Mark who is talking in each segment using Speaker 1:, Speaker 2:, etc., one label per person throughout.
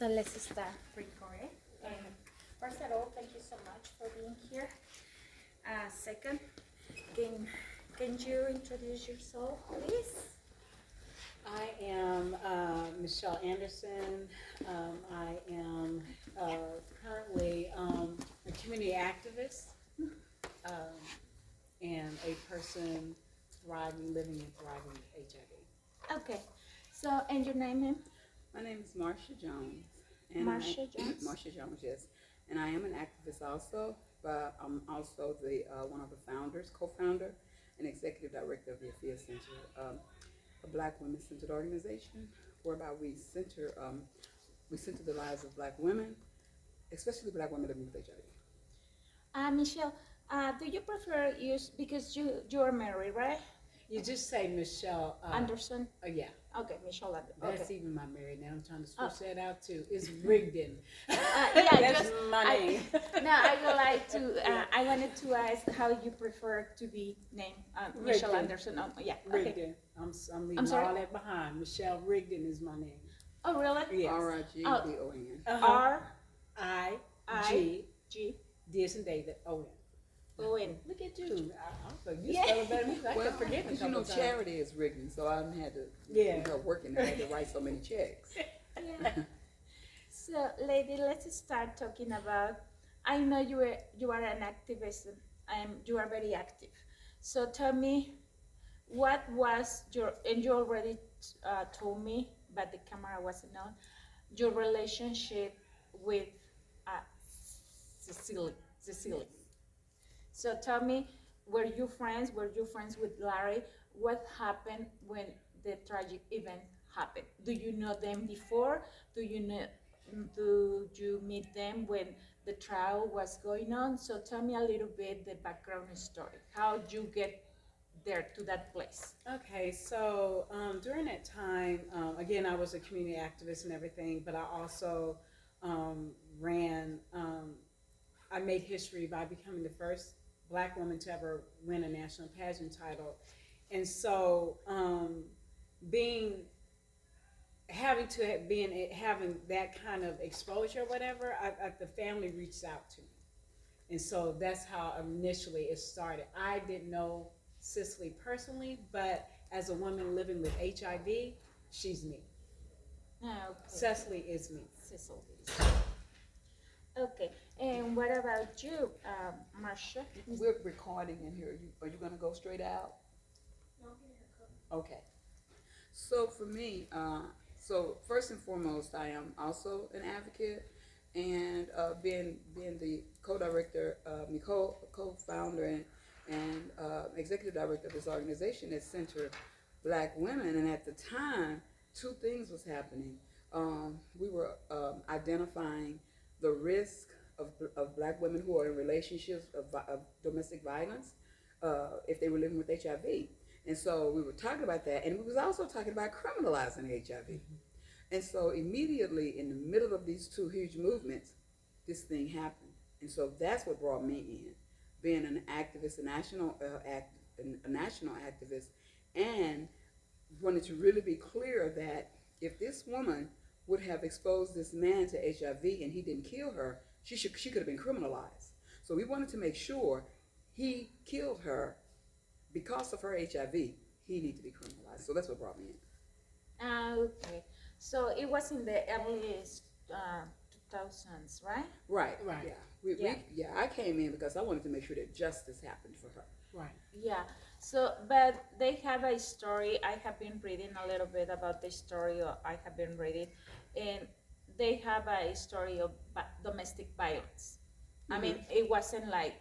Speaker 1: So let's start recording. And first of all, thank you so much for being here. Second, can can you introduce yourself, please?
Speaker 2: I am Michelle Anderson. I am currently a community activist and a person living and thriving with HIV.
Speaker 1: Okay. So and your name, ma'am?
Speaker 3: My name is Marsha Jones. And
Speaker 1: Marsha Jones?
Speaker 3: Marsha Jones, yes. And I am an activist also, but I'm also the one of the founders, co-founder, and executive director of the AFIA Center, a Black women-centered organization, whereby we center the lives of Black women, especially Black women living with HIV.
Speaker 1: Michelle, do you prefer use because you are married, right?
Speaker 2: You just say Michelle.
Speaker 1: Anderson.
Speaker 2: Yeah,
Speaker 1: Okay, Michelle Anderson.
Speaker 2: that's
Speaker 1: Okay.
Speaker 2: even my married name. I'm trying to switch that out too. It's Rigdon.
Speaker 1: Yeah,
Speaker 2: That's
Speaker 1: just
Speaker 2: my name.
Speaker 1: no, I would like to. I wanted to ask how you prefer to be named, Michelle
Speaker 2: Rigdon.
Speaker 1: Anderson. Yeah. Okay.
Speaker 2: Rigdon. I'm leaving
Speaker 1: sorry?
Speaker 2: all that behind. Michelle Rigdon is my name.
Speaker 1: Oh, really?
Speaker 2: Yes.
Speaker 3: R-I-G-D-O-N.
Speaker 1: R
Speaker 2: I
Speaker 1: I
Speaker 2: G
Speaker 1: G
Speaker 2: D as in David Owen.
Speaker 1: O N.
Speaker 2: Look at you. I was like, you
Speaker 1: Yeah.
Speaker 2: spell it better than me. I
Speaker 3: Well,
Speaker 2: kept forgetting a
Speaker 3: because you know
Speaker 2: couple times.
Speaker 3: charity is rigging, so I had to,
Speaker 2: Yeah.
Speaker 3: with her working, I had to write so many checks.
Speaker 1: Yeah. So, lady, let's start talking about. I know you are an activist, and you are very active. So tell me, what was your and you already told me, but the camera wasn't on. Your relationship with uh, Cecily. Cecily. So tell me, were you friends? Were you friends with Larry? What happened when the tragic event happened? Do you know them before? Do you know? Do you meet them when the trial was going on? So tell me a little bit the background story. How you get there to that place?
Speaker 2: Okay, so during that time, again, I was a community activist and everything, but I also ran, I made history by becoming the first Black woman to ever win a national pageant title. And so being, having to have been, having that kind of exposure or whatever, the family reached out to me. And so that's how initially it started. I didn't know Cicely personally, but as a woman living with HIV, she's me.
Speaker 1: Ah, okay.
Speaker 2: Cecily is me.
Speaker 1: Cecily. Okay, and what about you, Marsha?
Speaker 3: We're recording in here. Are you going to go straight out? Okay. So for me, so first and foremost, I am also an advocate, and being the co-director, co-founder, and executive director of this organization that centered Black women. And at the time, two things was happening. We were identifying the risk of Black women who are in relationships of domestic violence if they were living with HIV. And so we were talking about that, and we was also talking about criminalizing HIV. Mm-hmm. And so immediately in the middle of these two huge movements, this thing happened. And so that's what brought me in, being an activist, a national activist, and wanted to really be clear that if this woman would have exposed this man to HIV and he didn't kill her, she could have been criminalized. So we wanted to make sure he killed her because of her HIV. He needed to be criminalized. So that's what brought me in.
Speaker 1: Okay, so it was in the early 2000s, right?
Speaker 3: Right.
Speaker 2: Right.
Speaker 3: Yeah. I came in because I wanted to make sure that justice happened for her.
Speaker 2: Right.
Speaker 1: Yeah. So, but they have a story. I have been reading a little bit about the story. Or I have been reading, and they have a story of domestic violence.
Speaker 3: Mm-hmm.
Speaker 1: I mean, it wasn't like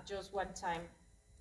Speaker 1: just one time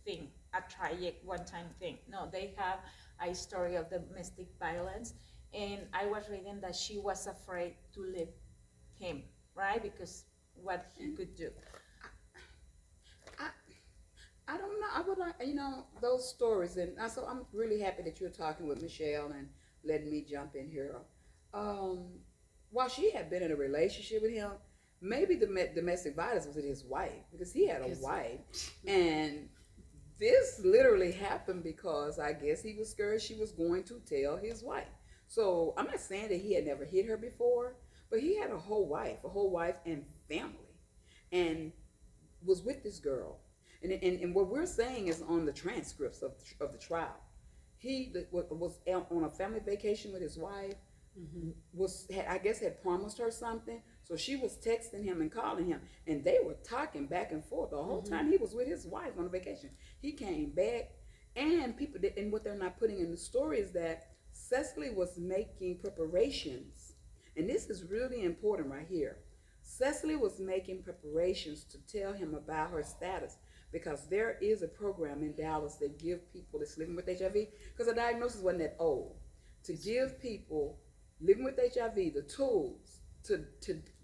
Speaker 1: thing, a tragic one time thing. No, they have a story of domestic violence, and I was reading that she was afraid to leave him, right? Because what he could do.
Speaker 3: I don't know. I would like, those stories. And so I'm really happy that you're talking with Michelle and letting me jump in here. While she had been in a relationship with him, maybe the domestic violence was with his wife, because he had a wife. And this literally happened because I guess he was scared she was going to tell his wife. So I'm not saying that he had never hit her before, But he had a whole wife and family, and was with this girl. And what we're saying is on the transcripts of the trial. He was on a family vacation with his wife. I guess had promised her something, so she was texting him and calling him, and they were talking back and forth the whole time he was with his wife on a vacation. He came back, and and what they're not putting in the story is that Cecily was making preparations, and this is really important right here. Cecily was making preparations to tell him about her status, because there is a program in Dallas that give people that's living with HIV, because the diagnosis wasn't that old, to give people living with HIV the tools to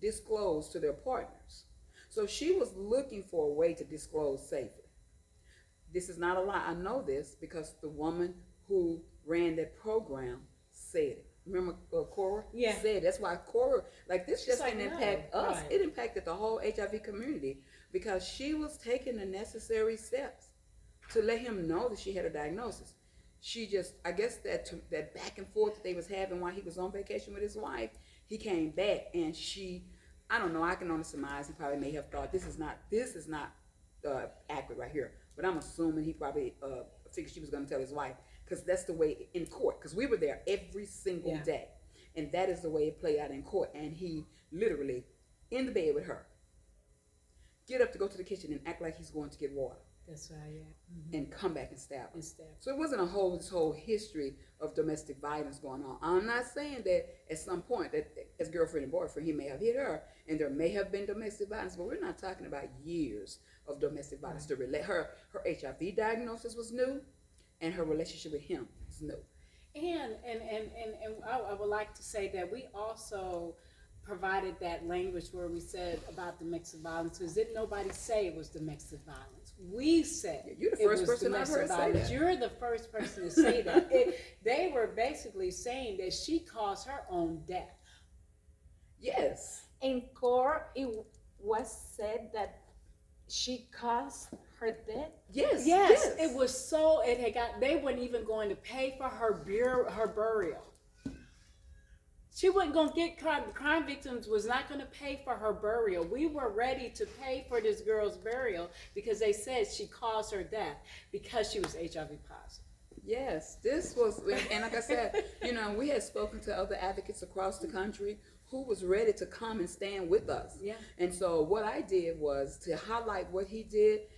Speaker 3: disclose to their partners. So she was looking for a way to disclose safely. This is not a lie. I know this because the woman who ran that program said it. Remember Cora?
Speaker 2: Yeah.
Speaker 3: Said that's why Cora, like this just didn't impact us.
Speaker 2: Right.
Speaker 3: It impacted the whole HIV community because she was taking the necessary steps to let him know that she had a diagnosis. She just, I guess that back and forth that they was having while he was on vacation with his wife, he came back and I don't know, I can only surmise he probably may have thought this is not accurate right here. But I'm assuming he probably figured she was going to tell his wife, because that's the way in court, because we were there every single day. And that is the way it played out in court. And he literally, in the bed with her, get up to go to the kitchen and act like he's going to get water.
Speaker 2: That's right, yeah.
Speaker 3: And come back and stab her.
Speaker 2: And stab.
Speaker 3: So it wasn't this whole history of domestic violence going on. I'm not saying that at some point that as girlfriend and boyfriend he may have hit her and there may have been domestic violence, but we're not talking about years of domestic violence. To relate her HIV diagnosis was new, and her relationship with him was new.
Speaker 2: And I would like to say that we also provided that language where we said about domestic violence, because didn't nobody say it was domestic violence. We said
Speaker 3: you're the first person I've heard say that.
Speaker 2: You're the first person to say that. They were basically saying that she caused her own death.
Speaker 3: Yes.
Speaker 1: In court, it was said that she caused her death.
Speaker 2: Yes. It was so. It had got. They weren't even going to pay for her burial. She wasn't going to get crime victims was not going to pay for her burial. We were ready to pay for this girl's burial because they said she caused her death because she was HIV positive.
Speaker 3: Yes, this was, and like I said, we had spoken to other advocates across the country who was ready to come and stand with us.
Speaker 2: Yeah.
Speaker 3: And so what I did was to highlight what he did.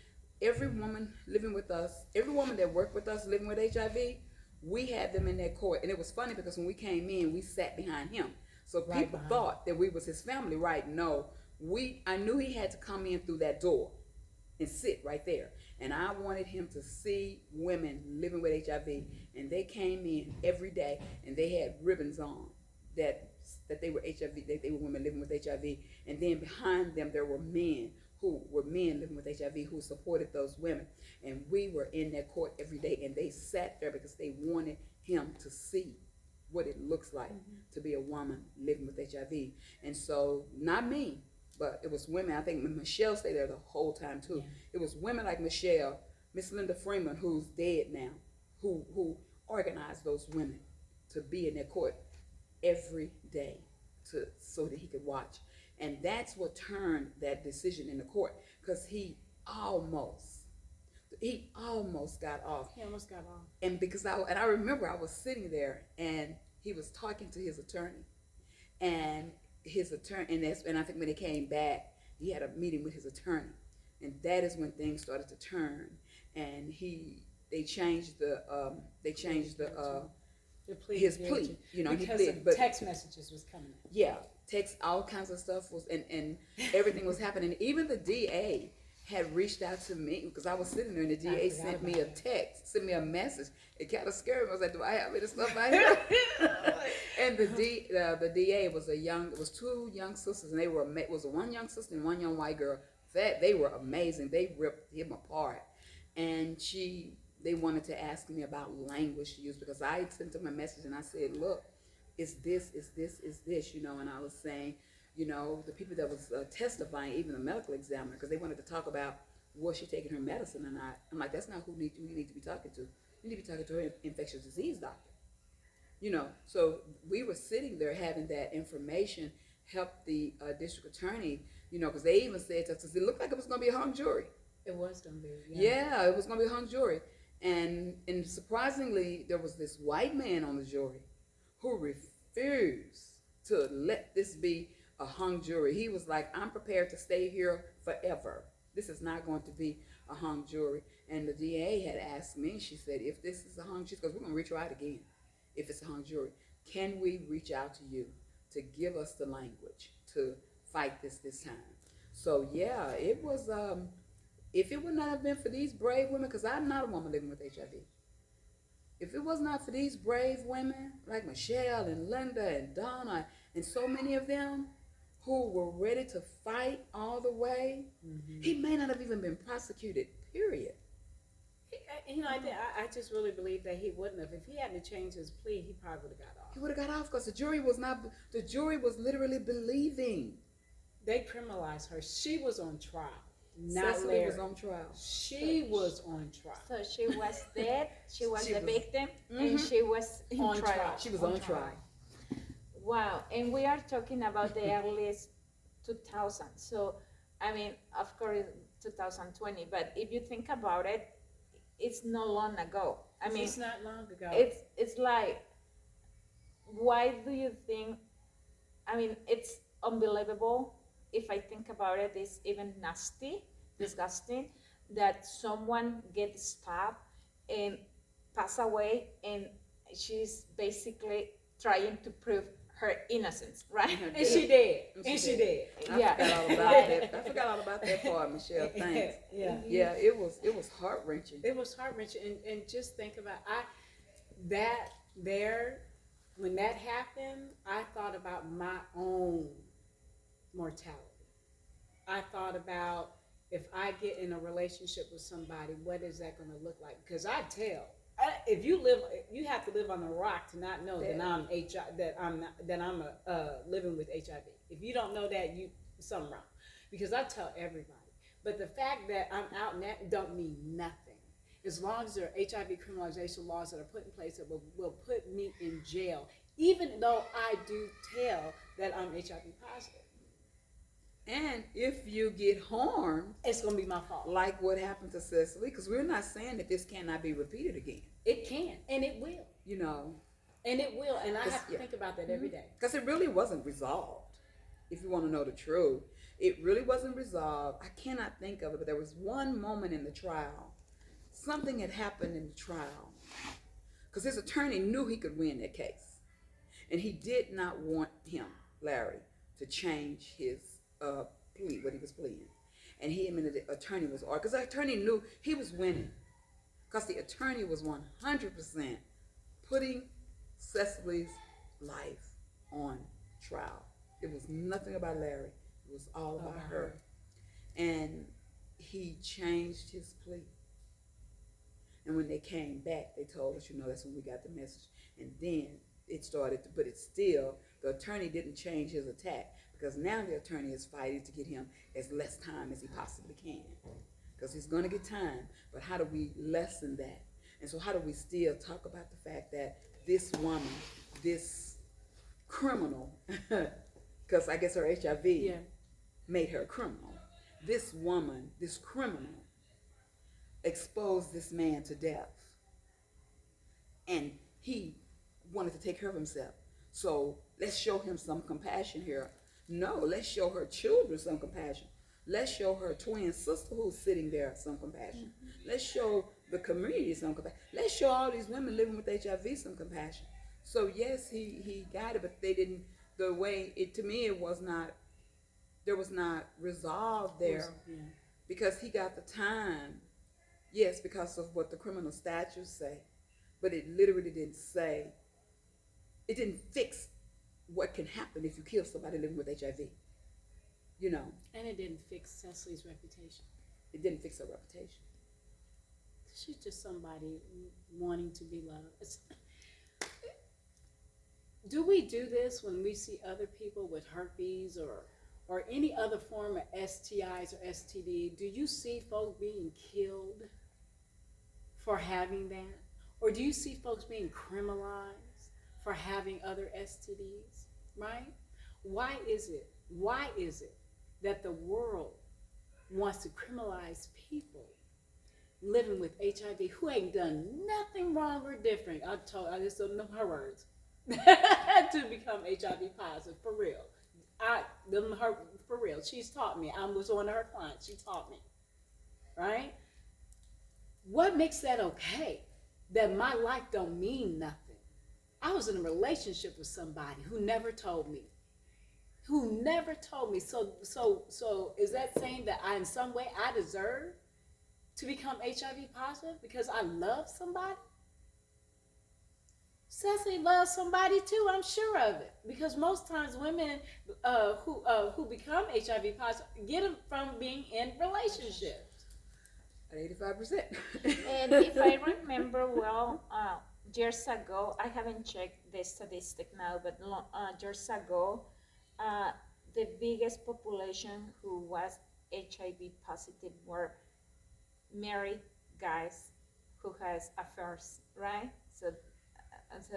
Speaker 3: Every woman living with us, every woman that worked with us living with HIV, we had them in that court. And it was funny because when we came in, we sat behind him. So people thought that we was his family, right? No, I knew he had to come in through that door and sit right there. And I wanted him to see women living with HIV. And they came in every day and they had ribbons on that they were HIV, that they were women living with HIV. And then behind them, there were men living with HIV who supported those women. And we were in that court every day, and they sat there because they wanted him to see what it looks like to be a woman living with HIV. And so, not me, but it was women. I think Michelle stayed there the whole time too. Yeah. It was women like Michelle, Miss Linda Freeman, who's dead now, who organized those women to be in that court every day so that he could watch. And that's what turned that decision in the court, because he almost got off.
Speaker 2: He almost got off.
Speaker 3: And because I remember I was sitting there and he was talking to his attorney, and I think when he came back, he had a meeting with his attorney, and that is when things started to turn. And they changed his plea.
Speaker 2: Because of text messages was coming in.
Speaker 3: Yeah. Text, all kinds of stuff was, and everything was happening. Even the DA had reached out to me because I was sitting there, and the DA sent me a message. It kind of scared me. I was like, "Do I have any stuff out here?" And the DA was it was two young sisters, and it was one young sister and one young white girl. They were amazing. They ripped him apart, and they wanted to ask me about language to use because I had sent them a message, and I said, "Look, is this, and I was saying, the people that was testifying, even the medical examiner, because they wanted to talk about was she taking her medicine or not. I'm like, that's not who you need to be talking to. You need to be talking to her infectious disease doctor. So we were sitting there having that information, help the district attorney, you know, because they even said to us, it looked like it was going to be a hung jury.
Speaker 2: It was gonna be.
Speaker 3: Yeah, it was going to be a hung jury. And surprisingly, there was this white man on the jury who refused to let this be a hung jury. He was like, I'm prepared to stay here forever. This is not going to be a hung jury. And the DA had asked me, she said, if this is a hung jury, because we're going to retry it again, if it's a hung jury, can we reach out to you to give us the language to fight this time? So yeah, it was, if it would not have been for these brave women, because I'm not a woman living with HIV, if it was not for these brave women like Michelle and Linda and Donna and so many of them who were ready to fight all the way, he may not have even been prosecuted, period.
Speaker 2: You know, I just really believe that he wouldn't have. If he hadn't changed his plea, he probably would have got off.
Speaker 3: He would have got off because the jury was literally believing.
Speaker 2: They criminalized her. She was on trial. Not
Speaker 3: Cecily
Speaker 2: Larry.
Speaker 3: was on trial.
Speaker 2: She was on trial.
Speaker 1: So she was dead, she was
Speaker 3: She
Speaker 1: the
Speaker 3: was-
Speaker 1: victim, and she was in
Speaker 2: On
Speaker 1: trial.
Speaker 2: trial.
Speaker 3: She was on trial.
Speaker 1: Wow, and we are talking about the earliest 2000. So, I mean, of course, 2020, but if you think about it, it's not long ago. I mean,
Speaker 2: It's not long ago.
Speaker 1: it's like, why do you think? I mean, it's unbelievable. If I think about it, it's even nasty, disgusting that someone gets stabbed and pass away, and she's basically trying to prove her innocence, right?
Speaker 2: And she did.
Speaker 3: And
Speaker 2: And
Speaker 3: she
Speaker 2: she did.
Speaker 1: Yeah.
Speaker 3: I forgot all about that. I forgot all about that part, Michelle. Thanks.
Speaker 2: Yeah.
Speaker 3: Yeah, it was heart wrenching.
Speaker 2: It was heart wrenching, and just think about when that happened, I thought about my own mortality. I thought about if I get in a relationship with somebody, what is that going to look like? Because I tell, if you have to live on a rock to not know that I'm living with HIV. If you don't know that, something wrong. Because I tell everybody. But the fact that I'm out and that don't mean nothing. As long as there are HIV criminalization laws that are put in place that will put me in jail, even though I do tell that I'm HIV positive.
Speaker 3: And if you get harmed,
Speaker 2: It's going to be my fault.
Speaker 3: like what happened to Cecily, because we're not saying that this cannot be repeated again,
Speaker 2: It can, and it will.
Speaker 3: you know,
Speaker 2: And it will. And I have to
Speaker 3: Yeah.
Speaker 2: think about that every day.
Speaker 3: because it really wasn't resolved. If you want to know the truth, it really wasn't resolved. I cannot think of it, but there was one moment in the trial. Something had happened in the trial, because his attorney knew he could win that case, and he did not want him, Larry, to change his plea, what he was pleading. And the attorney was arguing, because the attorney knew he was winning, because the attorney was 100% putting Cecily's life on trial. It was nothing about Larry. It was all about her. And he changed his plea. And when they came back, they told us, that's when we got the message. And then it started to, but it's still, the attorney didn't change his attack, because now the attorney is fighting to get him as less time as he possibly can. Because he's going to get time, but how do we lessen that? And so how do we still talk about the fact that this woman, this criminal, because I guess her HIV made her a criminal. This woman, this criminal, exposed this man to death. And he wanted to take care of himself. So let's show him some compassion here. No, let's show her children some compassion. Let's show her twin sister who's sitting there some compassion. Let's show the community some compassion. Let's show all these women living with HIV some compassion. So yes, he got it, but they didn't, the way it, to me, it was not, there was not resolved there, because he got the time, yes, because of what the criminal statutes say, but it literally didn't say, it didn't fix what can happen if you kill somebody living with HIV,
Speaker 2: And it didn't fix Cecily's reputation.
Speaker 3: It didn't fix her reputation.
Speaker 2: She's just somebody wanting to be loved. Do we do this when we see other people with herpes or any other form of STIs or STD? Do you see folks being killed for having that? Or do you see folks being criminalized for having other STDs, right? why is it that the world wants to criminalize people living with HIV who ain't done nothing wrong or different? I just don't know her words to become HIV positive for real. For real. She's taught me. I was one of her clients. She taught me. Right? What makes that okay? That my life don't mean nothing. I was in a relationship with somebody who never told me. So is that saying that in some way I deserve to become HIV positive because I love somebody? Cecily loves somebody too, I'm sure of it. Because most times women who become HIV positive get them from being in relationships.
Speaker 3: At 85%.
Speaker 1: And if I remember well, years ago, I haven't checked the statistic now, but years ago, the biggest population who was HIV positive were married guys who has affairs, right? So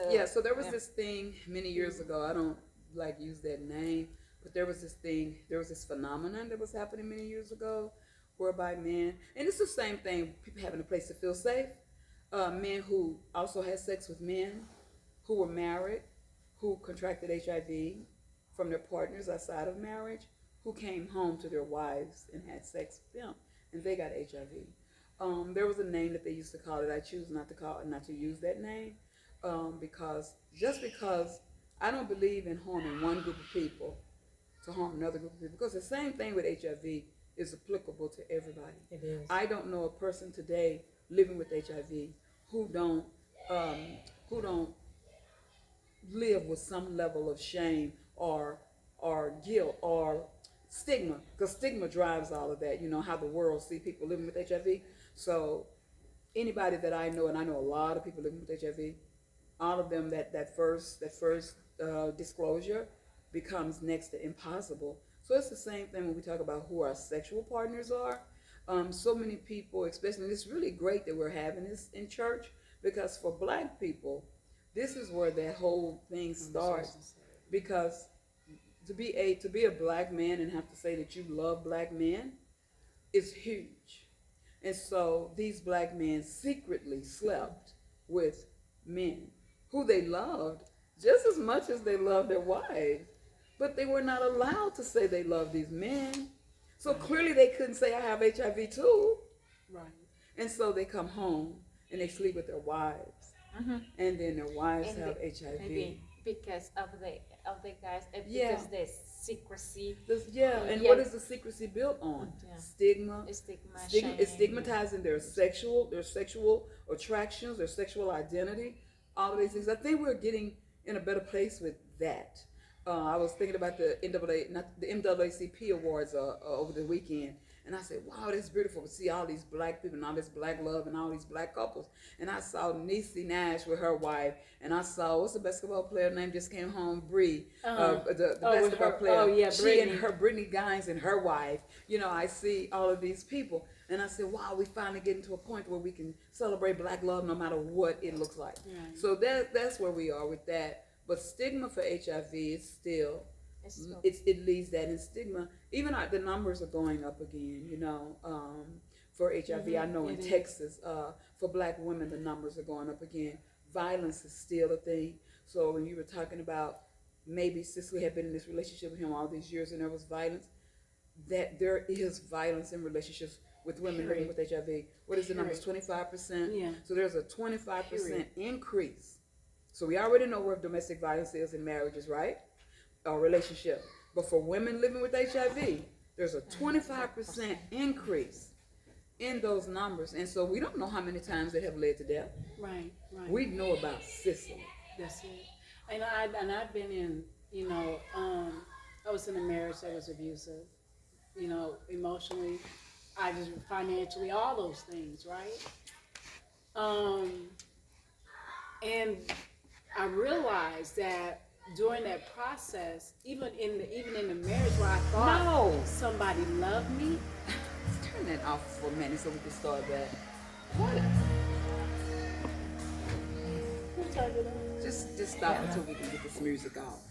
Speaker 3: Yeah, so there was this thing many years ago. I don't like use that name, but there was this phenomenon that was happening many years ago, whereby men, and it's the same thing, people having a place to feel safe. Men who also had sex with men who were married, who contracted HIV from their partners outside of marriage, who came home to their wives and had sex with them, and they got HIV. There was a name that they used to call it. I choose not to use that name. Because I don't believe in harming one group of people to harm another group of people, because the same thing with HIV is applicable to everybody.
Speaker 2: It is.
Speaker 3: I don't know a person today living with HIV who don't live with some level of shame or guilt or stigma, because stigma drives all of that. You know how the world see people living with HIV. So anybody that I know, and I know a lot of people living with HIV, all of them that first disclosure becomes next to impossible. So it's the same thing when we talk about who our sexual partners are. So many people, especially, and it's really great that we're having this in church, because for Black people, this is where that whole thing starts. Because to be a Black man and have to say that you love Black men is huge. And so these Black men secretly slept with men who they loved just as much as they loved their wives, but they were not allowed to say they loved these men. So clearly they couldn't say, I have HIV too.
Speaker 2: Right.
Speaker 3: And so they come home and they sleep with their wives.
Speaker 1: Mm-hmm.
Speaker 3: And then their wives
Speaker 1: And
Speaker 3: have HIV.
Speaker 1: maybe because of the guys,
Speaker 3: Yeah.
Speaker 1: because the secrecy,
Speaker 3: And
Speaker 1: Yeah.
Speaker 3: what is the secrecy built on?
Speaker 1: Yeah.
Speaker 3: Stigma.
Speaker 1: stigma,
Speaker 3: It's
Speaker 1: shame.
Speaker 3: stigmatizing their sexual attractions, their sexual identity, all of these things. I think we're getting in a better place with that. I was thinking about the NAACP awards over the weekend, and I said, wow, that's beautiful to see all these Black people and all this Black love and all these Black couples. And I saw Niecy Nash with her wife, and I saw, what's the basketball player name just came home, Bree, the basketball player.
Speaker 2: Oh yeah,
Speaker 3: she
Speaker 2: Brittany.
Speaker 3: and her Brittany Gines and her wife. You know, I see all of these people, and I said, wow, we finally getting to a point where we can celebrate Black love no matter what it looks like.
Speaker 2: Right.
Speaker 3: So that's where we are with that. But stigma for HIV is still,
Speaker 1: So-
Speaker 3: it leads that, and stigma, even the numbers are going up again, you know, for HIV. I know in
Speaker 2: It is.
Speaker 3: Texas, for Black women, the numbers are going up again. Violence is still a thing. So when you were talking about maybe Cicely had been in this relationship with him all these years and there was violence, that there is violence in relationships with women living with HIV. What is the number? 25%?
Speaker 2: Yeah.
Speaker 3: So there's a 25% increase. So we already know where domestic violence is in marriages, right? Or relationship. But for women living with HIV, there's a 25% increase in those numbers. And so we don't know how many times they have led to death.
Speaker 2: Right.
Speaker 3: We know about Cicely.
Speaker 2: That's it. And I've been in, I was in a marriage that was abusive, emotionally, financially, all those things, right? And I realized that during that process, even in the marriage where I thought somebody loved me,
Speaker 3: Let's turn that off for a minute so we can start back. What? Just stop until we can get this music off.